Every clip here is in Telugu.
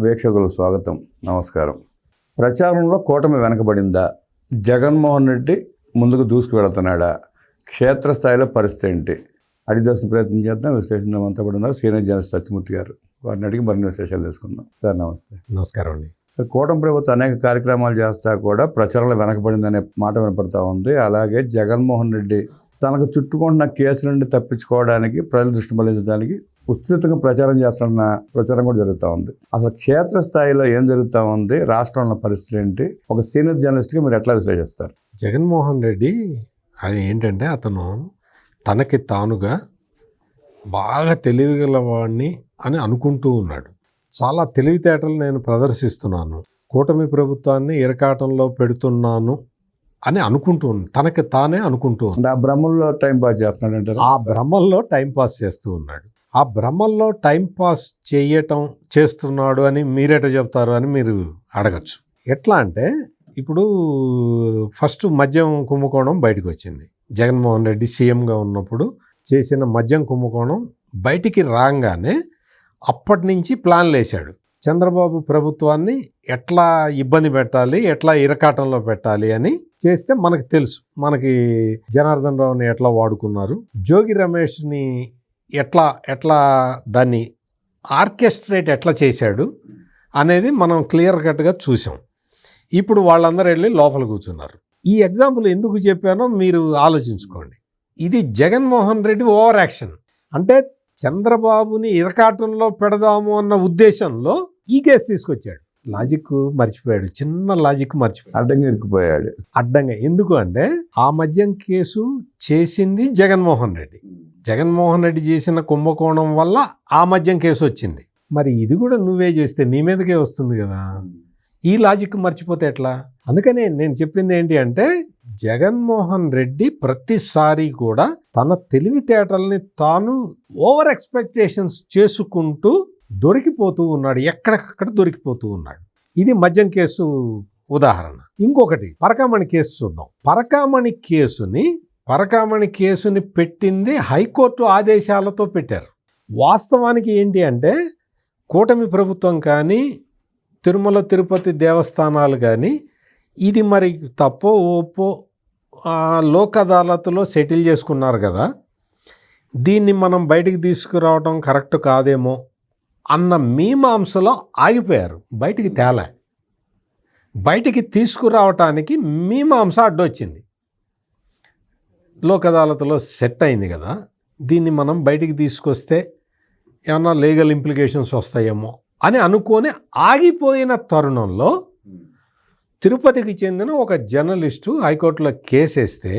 వీక్షకులకు స్వాగతం, నమస్కారం. ప్రచారంలో కూటమి వెనకబడిందా? జగన్మోహన్ రెడ్డి ముందుకు దూసుకువెళుతున్నాడా? క్షేత్రస్థాయిలో పరిస్థితి ఏంటి? అడిదాల్సిన ప్రయత్నం చేద్దాం. విశ్లేషణ అంతా కూడా ఉన్నారు సీనియర్ జర్నలిస్ట్ సత్యమూర్తి గారు. వారిని అడిగి మరిన్ని విశేషాలు తెలుసుకుందాం. సార్ నమస్తే. నమస్కారం అండి. సార్, కూటమి ప్రభుత్వం అనేక కార్యక్రమాలు చేస్తా కూడా ప్రచారంలో వెనకబడిందనే మాట వినపడతా ఉంది. అలాగే జగన్మోహన్ రెడ్డి తనకు చుట్టుకుంటున్న కేసుల నుండి తప్పించుకోవడానికి, ప్రజల దృష్టి మళ్లించడానికి విస్తృతంగా ప్రచారం చేస్తున్న ప్రచారం కూడా జరుగుతూ ఉంది. అసలు క్షేత్రస్థాయిలో ఏం జరుగుతూ ఉంది, రాష్ట్రంలో పరిస్థితి ఏంటి, ఒక సీనియర్ జర్నలిస్ట్గా మీరు ఎట్లా విశ్లేషిస్తారు? జగన్మోహన్ రెడ్డి అది ఏంటంటే అతను తనకి తానుగా బాగా తెలివిగలవాడిని అని అనుకుంటూ ఉన్నాడు. చాలా తెలివితేటలు నేను ప్రదర్శిస్తున్నాను, కూటమి ప్రభుత్వాన్ని ఇరకాటంలో పెడుతున్నాను అని అనుకుంటూ తనకి తానే అనుకుంటూ ఆ భ్రమంలో టైం పాస్ చేస్తున్నాడు అంటారు. ఆ భ్రమల్లో టైంపాస్ చేస్తూ ఉన్నాడు. ఆ భ్రమల్లో టైంపాస్ చేస్తున్నాడు అని మీరెట చెప్తారు అని మీరు అడగచ్చు. ఎట్లా అంటే ఇప్పుడు ఫస్ట్ మద్యం కుంభకోణం బయటకు వచ్చింది. జగన్మోహన్ రెడ్డి సీఎంగా ఉన్నప్పుడు చేసిన మద్యం కుంభకోణం బయటికి రాగానే అప్పటి నుంచి ప్లాన్లు వేశాడు. చంద్రబాబు ప్రభుత్వాన్ని ఎట్లా ఇబ్బంది పెట్టాలి, ఎట్లా ఇరకాటంలో పెట్టాలి అని చేస్తే మనకు తెలుసు. మనకి జనార్దన్ రావుని ఎట్లా వాడుకున్నారు, జోగి రమేష్ని ఎట్లా దాన్ని ఆర్కెస్ట్రేట్ ఎట్లా చేశాడు అనేది మనం క్లియర్ కట్గా చూసాం. ఇప్పుడు వాళ్ళందరూ వెళ్ళి లోపల కూర్చున్నారు. ఈ ఎగ్జాంపుల్ ఎందుకు చెప్పానో మీరు ఆలోచించుకోండి. ఇది జగన్మోహన్ రెడ్డి ఓవర్ యాక్షన్. అంటే చంద్రబాబుని ఇరకాటంలో పెడదాము అన్న ఉద్దేశంలో ఈ కేసు తీసుకొచ్చాడు. లాజిక్ మర్చిపోయాడు, చిన్న లాజిక్ మర్చిపోయాడు, అడ్డంగా ఇరుక్కుపోయాడు. అడ్డంగా ఎందుకు అంటే ఆ మద్యం కేసు చేసింది జగన్మోహన్ రెడ్డి. జగన్మోహన్ రెడ్డి చేసిన కుంభకోణం వల్ల ఆ మద్యం కేసు వచ్చింది. మరి ఇది కూడా నువ్వే చేస్తే నీ మీదకే వస్తుంది కదా. ఈ లాజిక్ మర్చిపోతే ఎట్లా? అందుకనే నేను చెప్పింది ఏంటి అంటే జగన్మోహన్ రెడ్డి ప్రతిసారి కూడా తన తెలివితేటల్ని తాను ఓవర్ ఎక్స్పెక్టేషన్స్ చేసుకుంటూ దొరికిపోతూ ఉన్నాడు, ఎక్కడికక్కడ దొరికిపోతూ ఉన్నాడు. ఇది మద్యం కేసు ఉదాహరణ. ఇంకొకటి పరకామణి కేసు చూద్దాం. పరకామణి కేసుని పెట్టింది హైకోర్టు ఆదేశాలతో పెట్టారు. వాస్తవానికి ఏంటి అంటే కూటమి ప్రభుత్వం కానీ తిరుమల తిరుపతి దేవస్థానాలు కానీ ఇది మరి తప్పో ఓపో లోక్ అదాలత్లో సెటిల్ చేసుకున్నారు కదా, దీన్ని మనం బయటికి తీసుకురావడం కరెక్ట్ కాదేమో అన్న మీమాంసలో ఆగిపోయారు. బయటికి తీసుకురావటానికి మీమాంస అడ్డొచ్చింది. లోక్ అదాలత్లో సెట్ అయింది కదా, దీన్ని మనం బయటికి తీసుకొస్తే ఏమన్నా లీగల్ ఇంప్లికేషన్స్ వస్తాయేమో అని అనుకొని ఆగిపోయిన తరుణంలో తిరుపతికి చెందిన ఒక జర్నలిస్టు హైకోర్టులో కేసేస్తే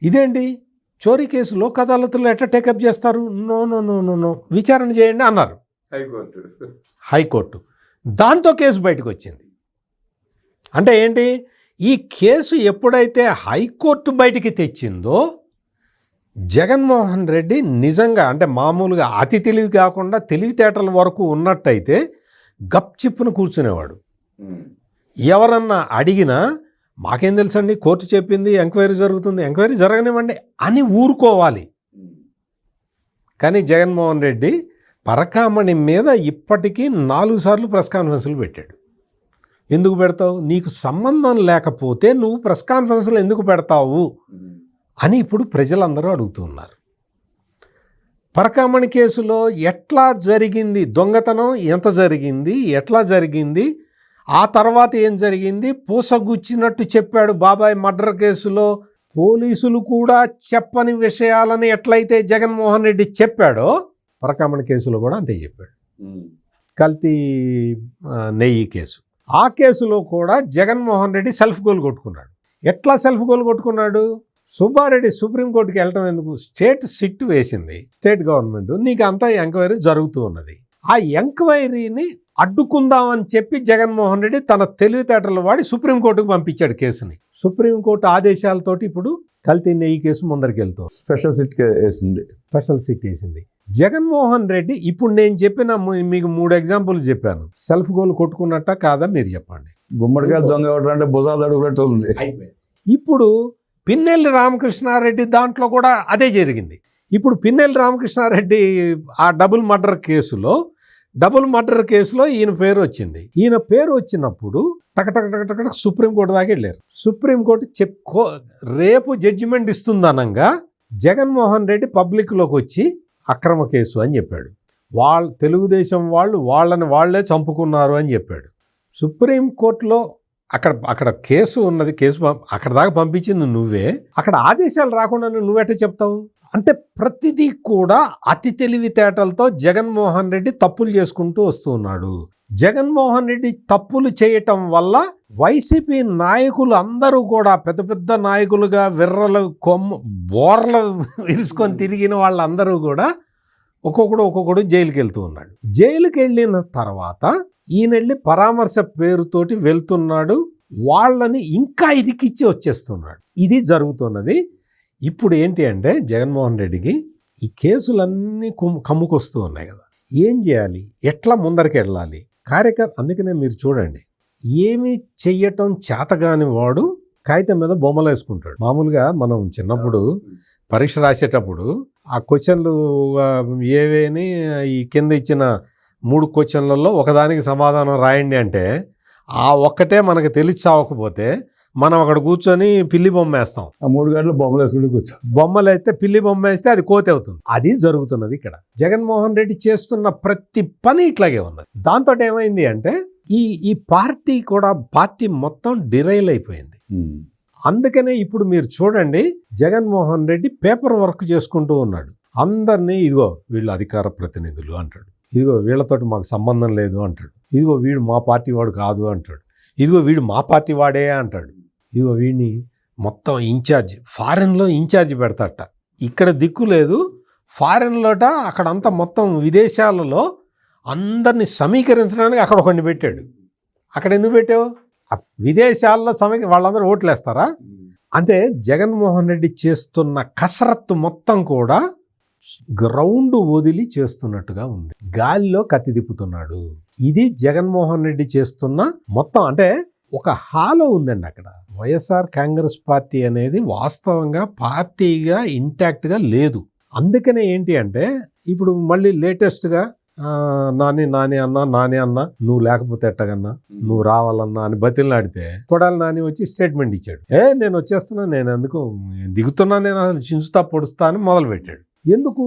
ఇదేంటి చోరీ కేసు లోక్ అదాలత్లో ఎట్లా టేకప్ చేస్తారు, నో విచారణ చేయండి అన్నారు హైకోర్టు. దాంతో కేసు బయటకు వచ్చింది. అంటే ఏంటి, ఈ కేసు ఎప్పుడైతే హైకోర్టు బయటికి తెచ్చిందో జగన్మోహన్ రెడ్డి నిజంగా అంటే మామూలుగా అతి తెలివి కాకుండా తెలివితేటల వరకు ఉన్నట్టయితే గప్చిప్పును కూర్చునేవాడు. ఎవరన్నా అడిగినా మాకేం తెలుసండి, కోర్టు చెప్పింది, ఎంక్వైరీ జరుగుతుంది, ఎంక్వైరీ జరగనివ్వండి అని ఊరుకోవాలి. కానీ జగన్మోహన్ రెడ్డి పరకామణి మీద ఇప్పటికీ 4 సార్లు ప్రెస్ కాన్ఫరెన్సులు పెట్టాడు. ఎందుకు పెడతావు, నీకు సంబంధం లేకపోతే నువ్వు ప్రెస్ కాన్ఫరెన్స్లో ఎందుకు పెడతావు అని ఇప్పుడు ప్రజలందరూ అడుగుతున్నారు. పరకామణి కేసులో ఎట్లా జరిగింది, దొంగతనం ఎంత జరిగింది, ఎట్లా జరిగింది, ఆ తర్వాత ఏం జరిగింది, పూసగుచ్చినట్టు చెప్పాడు బాబాయ్ మర్డర్ కేసులో. పోలీసులు కూడా చెప్పని విషయాలని ఎట్లయితే జగన్మోహన్ రెడ్డి చెప్పాడో పరకామణి కేసులో కూడా అంతే చెప్పాడు. కల్తీ నెయ్యి కేసు, ఆ కేసులో కూడా జగన్మోహన్ రెడ్డి సెల్ఫ్ గోల్ కొట్టుకున్నాడు. ఎట్లా సెల్ఫ్ గోల్ కొట్టుకున్నాడు, సుబ్బారెడ్డి సుప్రీంకోర్టుకి వెళ్ళటం ఎందుకు, స్టేట్ సిట్ వేసింది స్టేట్ గవర్నమెంట్, నీకు అంతా ఎంక్వైరీ జరుగుతూ ఉన్నది, ఆ ఎంక్వైరీని అడ్డుకుందామని చెప్పి జగన్మోహన్ రెడ్డి తన తెలివితేటలు వాడి సుప్రీంకోర్టుకు పంపించాడు కేసుని. సుప్రీంకోర్టు ఆదేశాలతోటి ఇప్పుడు కల్తీ నెయ్యి కేసు ముందరికి వెళ్తాం. స్పెషల్ సిట్ వేసింది జగన్మోహన్ రెడ్డి. ఇప్పుడు నేను చెప్పిన మీకు 3 ఎగ్జాంపుల్స్ చెప్పాను. సెల్ఫ్ గోల్ కొట్టుకున్నట్ట కాదా మీరు చెప్పండి. గుమ్మడికాయ దొంగ అంటే భుజాలు అడుగునట్టు ఉంది. ఇప్పుడు పిన్నెల్లి రామకృష్ణారెడ్డి దాంట్లో కూడా అదే జరిగింది. ఇప్పుడు పిన్నెల్లి రామకృష్ణారెడ్డి ఆ డబుల్ మర్డర్ కేసులో డబుల్ మర్డర్ కేసులో ఈయన పేరు వచ్చింది. ఈయన పేరు వచ్చినప్పుడు టక సుప్రీంకోర్టు దాకా వెళ్ళారు. సుప్రీంకోర్టు రేపు జడ్జిమెంట్ ఇస్తుందనంగా జగన్మోహన్ రెడ్డి పబ్లిక్లోకి వచ్చి అక్రమ కేసు అని చెప్పాడు. తెలుగుదేశం వాళ్ళని వాళ్లే చంపుకున్నారు అని చెప్పాడు. సుప్రీంకోర్టులో అక్కడ కేసు ఉన్నది, అక్కడ దాకా పంపించింది నువ్వే, అక్కడ ఆదేశాలు రాకుండా నువ్వెట్ట చెప్తావు? అంటే ప్రతిదీ కూడా అతి తెలివితేటలతో జగన్మోహన్ రెడ్డి తప్పులు చేసుకుంటూ వస్తూ ఉన్నాడు. జగన్మోహన్ రెడ్డి తప్పులు చేయటం వల్ల వైసీపీ నాయకులు అందరూ కూడా పెద్ద పెద్ద నాయకులుగా విర్రలు బోర్లు విరుచుకొని తిరిగిన వాళ్ళందరూ కూడా ఒక్కొక్కడు జైలుకి వెళ్తూ ఉన్నాడు. జైలుకి వెళ్ళిన తర్వాత ఈయన వెళ్ళి పరామర్శ పేరుతోటి వెళ్తున్నాడు. వాళ్ళని ఇంకా ఇదికిచ్చి వచ్చేస్తున్నాడు. ఇది జరుగుతున్నది. ఇప్పుడు ఏంటి అంటే జగన్మోహన్ రెడ్డికి ఈ కేసులన్నీ కమ్ముకొస్తూ ఉన్నాయి కదా, ఏం చేయాలి, ఎట్లా ముందరికి వెళ్ళాలి అందుకనే మీరు చూడండి, ఏమి చెయ్యటం చేతగాని వాడు కాగితం మీద బొమ్మలు వేసుకుంటాడు. మామూలుగా మనం చిన్నప్పుడు పరీక్ష రాసేటప్పుడు ఆ క్వశ్చన్లు ఏవేని ఈ కింద ఇచ్చిన 3 క్వశ్చన్లలో ఒకదానికి సమాధానం రాయండి అంటే ఆ ఒక్కటే మనకు తెలిసి చావకపోతే మనం అక్కడ కూర్చొని పిల్లి బొమ్మ వేస్తాం. ఆ 3 గంటలు బొమ్మలు వేసుకుంటూ కూర్చో, బొమ్మలు వేస్తే పిల్లి బొమ్మ వేస్తే అది కోతి అవుతుంది. అది జరుగుతున్నది ఇక్కడ. జగన్మోహన్ రెడ్డి చేస్తున్న ప్రతి పని ఇట్లాగే ఉన్నది. దాంతో ఏమైంది అంటే ఈ పార్టీ మొత్తం డిరైల్ అయిపోయింది. అందుకనే ఇప్పుడు మీరు చూడండి, జగన్మోహన్ రెడ్డి పేపర్ వర్క్ చేసుకుంటూ ఉన్నాడు. అందరినీ ఇదిగో వీళ్ళు అధికార ప్రతినిధులు అంటాడు, ఇదిగో వీళ్ళతోటి మాకు సంబంధం లేదు అంటాడు, ఇదిగో వీడు మా పార్టీ వాడు కాదు అంటాడు, ఇదిగో వీడు మా పార్టీ వాడే అంటాడు, ఇదిగో వీడిని మొత్తం ఇన్ఛార్జ్ ఫారెన్లో ఇన్ఛార్జ్ పెడతాట. ఇక్కడ దిక్కు లేదు, ఫారెన్లోట అక్కడంతా మొత్తం విదేశాలలో అందరినీ సమీకరించడానికి అక్కడ ఒకడిని పెట్టాడు. అక్కడ ఎందుకు పెట్టావు? విదేశాల్లో వాళ్ళందరూ ఓట్లు వేస్తారా? అంటే జగన్మోహన్ రెడ్డి చేస్తున్న కసరత్తు మొత్తం కూడా గ్రౌండ్ వదిలి చేస్తున్నట్టుగా ఉంది. గాలిలో కత్తి తిప్పుతున్నాడు. ఇది జగన్మోహన్ రెడ్డి చేస్తున్న మొత్తం. అంటే ఒక హాలో ఉందండి అక్కడ. వైఎస్ఆర్ కాంగ్రెస్ పార్టీ అనేది వాస్తవంగా పార్టీగా ఇంటాక్ట్గా లేదు. అందుకనే ఏంటి అంటే ఇప్పుడు మళ్ళీ లేటెస్ట్గా నాని అన్న నువ్వు లేకపోతే ఎట్టగన్నా, నువ్వు రావాలన్నా అని బతిలాడితే కొడాలి నాని వచ్చి స్టేట్మెంట్ ఇచ్చాడు. నేను వచ్చేస్తున్నా, నేను ఎందుకు దిగుతున్నా, నేను అసలు చించుతా పొడుస్తా అని మొదలు పెట్టాడు. ఎందుకు?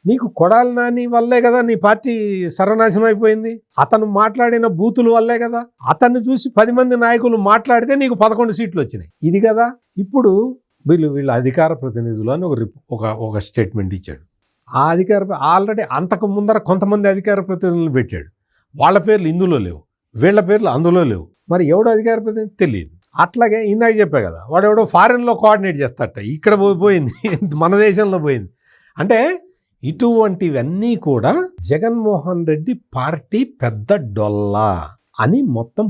నీకు కొడాలి నాని వల్లే కదా నీ పార్టీ సర్వనాశనం అయిపోయింది. అతను మాట్లాడిన బూతుల వల్లే కదా. అతన్ని చూసి 10 మంది నాయకులు మాట్లాడితే నీకు 11 సీట్లు వచ్చినాయి. ఇది కదా. ఇప్పుడు వీళ్ళు అధికార ప్రతినిధులు అని ఒక స్టేట్మెంట్ ఇచ్చాడు. ఆ ఆల్రెడీ అంతకు ముందర కొంతమంది అధికార ప్రతినిధులు పెట్టాడు. వాళ్ళ పేర్లు ఇందులో లేవు, వీళ్ళ పేర్లు అందులో లేవు. మరి ఎవడో అధికార ప్రతినిధి తెలియదు. అట్లాగే ఇందాక చెప్పా కదా, వాడెవడో ఫారెన్లో కోఆర్డినేట్ చేస్తాట, ఇక్కడ పోయింది, మన దేశంలో పోయింది. అంటే ఇటువంటివన్నీ కూడా జగన్మోహన్ రెడ్డి పార్టీ పెద్ద డొల్లా అని మొత్తం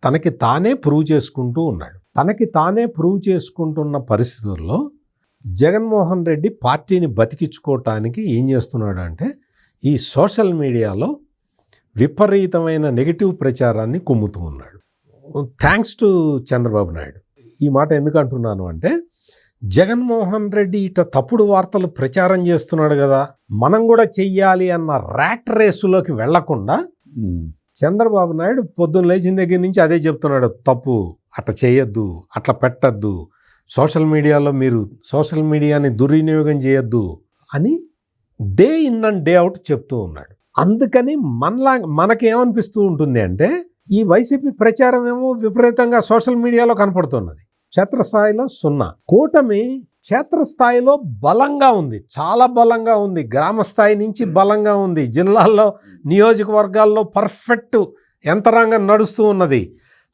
తనకి తానే ప్రూవ్ చేసుకుంటూ ఉన్నాడు. తనకి తానే ప్రూవ్ చేసుకుంటున్న పరిస్థితుల్లో జగన్మోహన్ రెడ్డి పార్టీని బతికించుకోవటానికి ఏం చేస్తున్నాడు అంటే ఈ సోషల్ మీడియాలో విపరీతమైన నెగిటివ్ ప్రచారాన్ని కుమ్ముతూ ఉన్నాడు. Thanks to Chandrababu Naidu. ఈ మాట ఎందుకు అంటున్నాను అంటే జగన్మోహన్ రెడ్డి ఇట తప్పుడు వార్తలు ప్రచారం చేస్తున్నాడు కదా, మనం కూడా చెయ్యాలి అన్న ర్యాట్ రేసులోకి వెళ్లకుండా చంద్రబాబు నాయుడు పొద్దున్న లేచిన దగ్గర నుంచి అదే చెప్తున్నాడు. తప్పు, అట్లా చేయొద్దు, అట్లా పెట్టద్దు, సోషల్ మీడియాని దుర్వినియోగం చేయొద్దు అని day in and day out చెప్తూ ఉన్నాడు. అందుకని మనకేమనిపిస్తూ ఉంటుంది అంటే ఈ వైసీపీ ప్రచారం ఏమో విపరీతంగా సోషల్ మీడియాలో కనపడుతున్నది. క్షేత్రస్థాయిలో 0. కూటమి క్షేత్రస్థాయిలో బలంగా ఉంది, చాలా బలంగా ఉంది. గ్రామ స్థాయి నుంచి బలంగా ఉంది. జిల్లాల్లో, నియోజకవర్గాల్లో పర్ఫెక్ట్ యంత్రాంగం నడుస్తూ ఉన్నది.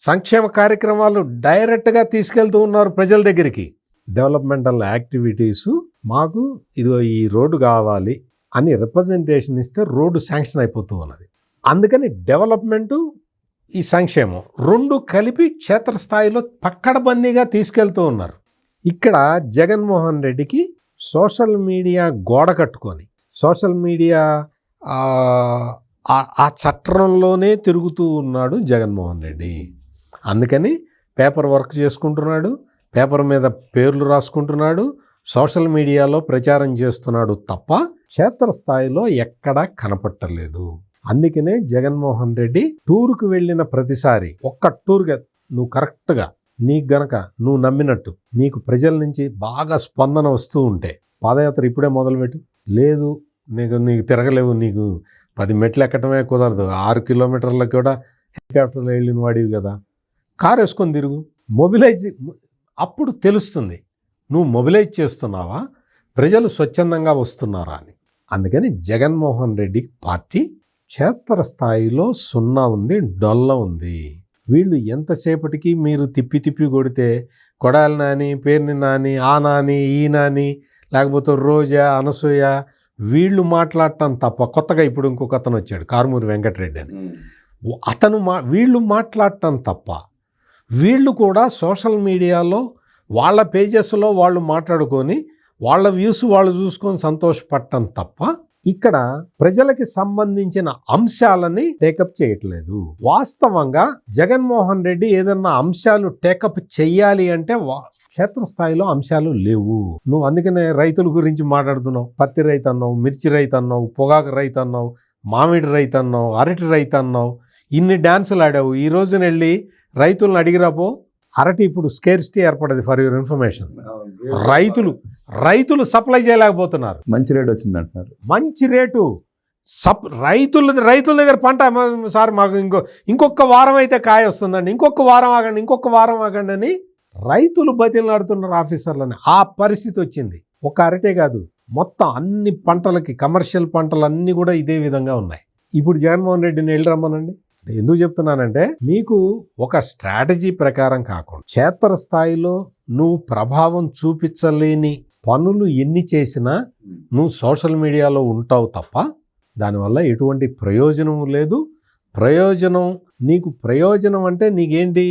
సంక్షేమ కార్యక్రమాలు డైరెక్ట్గా తీసుకెళ్తూ ఉన్నారు ప్రజల దగ్గరికి. డెవలప్మెంటల్ యాక్టివిటీసు మాకు ఇదిగో ఈ రోడ్డు కావాలి అని రిప్రజెంటేషన్ ఇస్తే రోడ్డు శాంక్షన్ అయిపోతూ ఉన్నది. అందుకని డెవలప్మెంటు, ఈ సంక్షేమం 2 కలిపి క్షేత్రస్థాయిలో పక్కడబందీగా తీసుకెళ్తూ ఉన్నారు. ఇక్కడ జగన్మోహన్ రెడ్డికి సోషల్ మీడియా గోడ కట్టుకొని సోషల్ మీడియా ఆ చట్రంలోనే తిరుగుతూ ఉన్నాడు జగన్మోహన్ రెడ్డి. అందుకని పేపర్ వర్క్ చేసుకుంటున్నాడు, పేపర్ మీద పేర్లు రాసుకుంటున్నాడు, సోషల్ మీడియాలో ప్రచారం చేస్తున్నాడు తప్ప క్షేత్రస్థాయిలో ఎక్కడా కనపట్టలేదు. అందుకనే జగన్మోహన్ రెడ్డి టూర్కు వెళ్ళిన ప్రతిసారి ఒక్క టూర్గా నువ్వు కరెక్ట్గా నీకు గనక నువ్వు నమ్మినట్టు నీకు ప్రజల నుంచి బాగా స్పందన వస్తూ ఉంటే పాదయాత్ర ఇప్పుడే మొదలుపెట్టు. లేదు నీకు తిరగలేవు, నీకు 10 మెట్లు ఎక్కడమే కుదరదు, 6 కిలోమీటర్లకు కూడా హెలికాప్టర్లో వెళ్ళిన వాడివి కదా, కారు వేసుకొని తిరుగు, మొబిలైజ్. అప్పుడు తెలుస్తుంది నువ్వు మొబిలైజ్ చేస్తున్నావా, ప్రజలు స్వచ్ఛందంగా వస్తున్నారా అని. అందుకని జగన్మోహన్ రెడ్డి పార్టీ క్షేత్రస్థాయిలో 0 ఉంది, డొల్ల ఉంది. వీళ్ళు ఎంతసేపటికి మీరు తిప్పి కొడితే కొడాలి నాని, పేర్ని నాని, ఆ నాని, ఈ నాని, లేకపోతే రోజా, అనసూయ వీళ్ళు మాట్లాడటం తప్ప, కొత్తగా ఇప్పుడు ఇంకొక అతను వచ్చాడు కారుమూరి వెంకటరెడ్డి అని, వీళ్ళు మాట్లాడటం తప్ప, వీళ్ళు కూడా సోషల్ మీడియాలో వాళ్ళ పేజెస్లో వాళ్ళు మాట్లాడుకొని వాళ్ళ వ్యూస్ వాళ్ళు చూసుకొని సంతోషపడటం తప్ప ఇక్కడ ప్రజలకి సంబంధించిన అంశాలని టేకప్ చేయట్లేదు. వాస్తవంగా జగన్మోహన్ రెడ్డి ఏదన్నా అంశాలు టేకప్ చెయ్యాలి అంటే క్షేత్రస్థాయిలో అంశాలు లేవు. నువ్వు అందుకనే రైతుల గురించి మాట్లాడుతున్నావు. పత్తి రైతు అన్నావు, మిర్చి రైతు అన్నావు, పొగాకు రైతు అన్నావు, మామిడి రైతు అన్నావు, అరటి రైతు అన్నావు, ఇన్ని డాన్సులు ఆడావు. ఈ రోజున వెళ్ళి రైతులను అడిగిరాపో, అరటి ఇప్పుడు స్కేర్సిటీ ఏర్పడదు. ఫర్ యువర్ ఇన్ఫర్మేషన్, రైతులు సప్లై చేయలేకపోతున్నారు. మంచి రేటు వచ్చింది అంటున్నారు. మంచి రేటు రైతుల దగ్గర పంట, సార్ మాకు ఇంకొక వారం అయితే కాయ వస్తుందండి, ఇంకొక వారం ఆగండి అని రైతులు బతిలాడుతున్నారు ఆఫీసర్లని. ఆ పరిస్థితి వచ్చింది. ఒక అరటే కాదు, మొత్తం అన్ని పంటలకి, కమర్షియల్ పంటలన్నీ కూడా ఇదే విధంగా ఉన్నాయి. ఇప్పుడు జగన్మోహన్ రెడ్డిని వెళ్ళి రమ్మనండి. ఎందుకు చెప్తున్నానంటే మీకు ఒక స్ట్రాటజీ ప్రకారం కాకుండా క్షేత్రస్థాయిలో నువ్వు ప్రభావం చూపించలేని పనులు ఎన్ని చేసినా నువ్వు సోషల్ మీడియాలో ఉంటావు తప్ప దానివల్ల ఎటువంటి ప్రయోజనం లేదు. నీకు ప్రయోజనం అంటే నీకేంటి,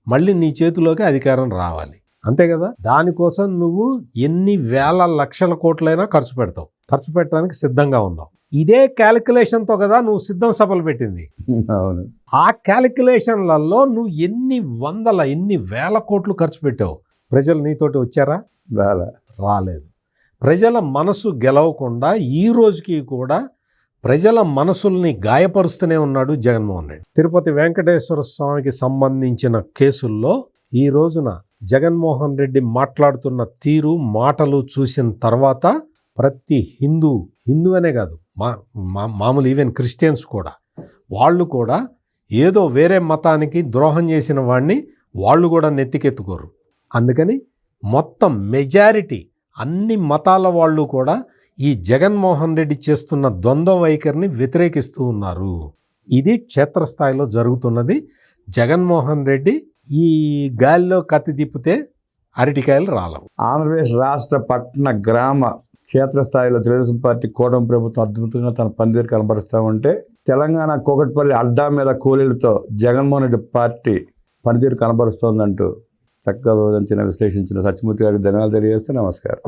మళ్ళీ నీ చేతిలోకి అధికారం రావాలి, అంతే కదా. దానికోసం నువ్వు ఎన్ని వేల లక్షల కోట్లైనా ఖర్చు పెడతావు, ఖర్చు పెట్టడానికి సిద్ధంగా ఉన్నావు. ఇదే క్యాలిక్యులేషన్తో కదా నువ్వు సిద్ధం సభలు పెట్టింది. అవును, ఆ క్యాలిక్యులేషన్లలో నువ్వు ఎన్ని వేల కోట్లు ఖర్చు పెట్టావు. ప్రజలు నీతోటి వచ్చారా? రాలేదు. ప్రజల మనసు గెలవకుండా ఈ రోజుకి కూడా ప్రజల మనసుల్ని గాయపరుస్తూనే ఉన్నాడు జగన్మోహన్ రెడ్డి. తిరుపతి వెంకటేశ్వర స్వామికి సంబంధించిన కేసుల్లో ఈ రోజున జగన్మోహన్ రెడ్డి మాట్లాడుతున్న తీరు, మాటలు చూసిన తర్వాత ప్రతి హిందూ అనే కాదు, మామూలు ఈవెన్ క్రిస్టియన్స్ కూడా, వాళ్ళు కూడా ఏదో వేరే మతానికి ద్రోహం చేసిన వాడిని వాళ్ళు కూడా నెత్తికెత్తుకోరు. అందుకని మొత్తం మెజారిటీ అన్ని మతాల వాళ్ళు కూడా ఈ జగన్మోహన్ రెడ్డి చేస్తున్న ద్వంద్వ వైఖరిని వ్యతిరేకిస్తూ ఉన్నారు. ఇది క్షేత్రస్థాయిలో జరుగుతున్నది. జగన్మోహన్ రెడ్డి ఈ గాలిలో కత్తి తిప్పితే అరటికాయలు రాలవు. ఆంధ్రప్రదేశ్ రాష్ట్ర పట్టణ గ్రామ క్షేత్రస్థాయిలో తెలుగుదేశం పార్టీ కూటమి ప్రభుత్వం అద్భుతంగా తన పనితీరు కనబరుస్తూ ఉంటే, తెలంగాణ కూకట్పల్లి అడ్డా మీద కూలీలతో జగన్మోహన్ రెడ్డి పార్టీ పనితీరు కనబరుస్తోందంటూ చక్కగా వివరించిన, విశ్లేషించిన సత్యమూర్తి గారికి ధన్యవాదాలు తెలియజేస్తూ నమస్కారం.